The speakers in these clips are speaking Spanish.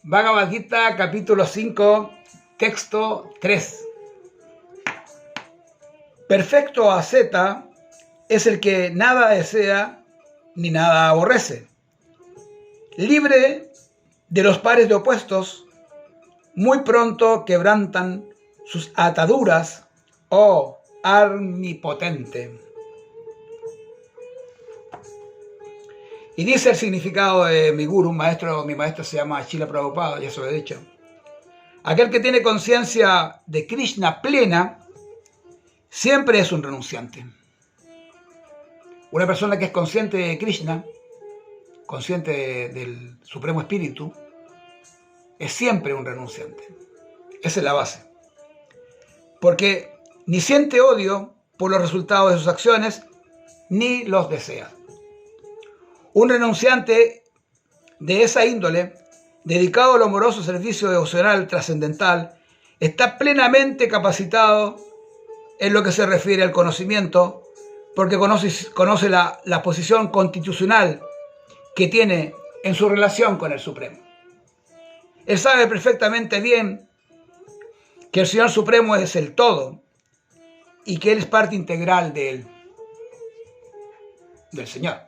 Bhagavad Gita, capítulo 5, texto 3. Perfecto asceta es el que nada desea ni nada aborrece. Libre de los pares de opuestos, muy pronto quebrantan sus ataduras, oh omnipotente. Y dice el significado de mi guru, mi maestro se llama Srila Prabhupada, ya se lo he dicho. Aquel que tiene conciencia de Krishna plena, siempre es un renunciante. Una persona que es consciente de Krishna, consciente del Supremo Espíritu, es siempre un renunciante. Esa es la base. Porque ni siente odio por los resultados de sus acciones, ni los desea. Un renunciante de esa índole, dedicado al amoroso servicio devocional trascendental, está plenamente capacitado en lo que se refiere al conocimiento, porque conoce la posición constitucional que tiene en su relación con el Supremo. Él sabe perfectamente bien que el Señor Supremo es el todo y que Él es parte integral de Él, del Señor.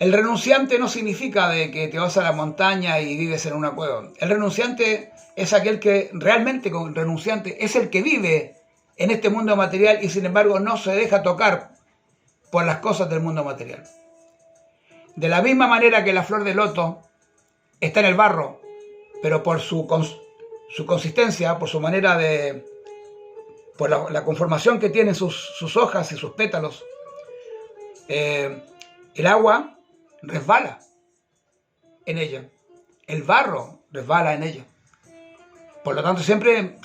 El renunciante no significa de que te vas a la montaña y vives en una cueva. El renunciante es aquel que realmente, con renunciante, es el que vive en este mundo material y sin embargo no se deja tocar por las cosas del mundo material. De la misma manera que la flor de loto está en el barro, pero por su consistencia, por su manera de... por la conformación que tienen sus hojas y sus pétalos, el agua resbala en ella, el barro resbala en ella, por lo tanto siempre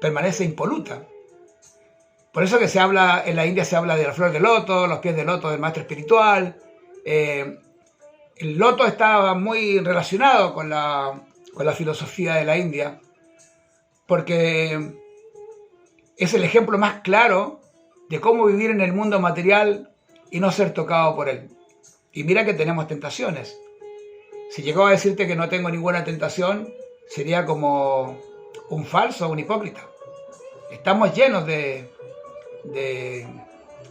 permanece impoluta. Por eso que se habla, en la India se habla de la flor de loto, los pies de loto del maestro espiritual. El loto está muy relacionado con la filosofía de la India, porque es el ejemplo más claro de cómo vivir en el mundo material y no ser tocado por él. Y mira que tenemos tentaciones. Si llegó a decirte que no tengo ninguna tentación, sería como un falso, un hipócrita. Estamos llenos de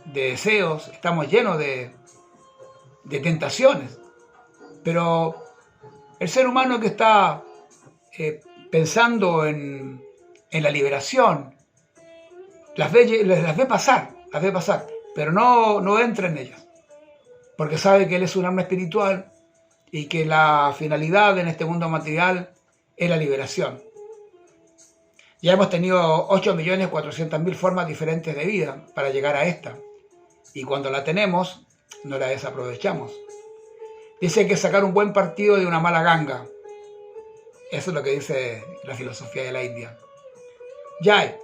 deseos, estamos llenos de tentaciones. Pero el ser humano que está pensando en la liberación, las ve pasar, pero no entra en ellas. Porque sabe que él es un alma espiritual y que la finalidad en este mundo material es la liberación. Ya hemos tenido 8.400.000 formas diferentes de vida para llegar a esta. Y cuando la tenemos, no la desaprovechamos. Dice que sacar un buen partido de una mala ganga. Eso es lo que dice la filosofía de la India. Jai.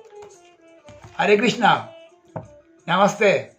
Hare Krishna. Namaste.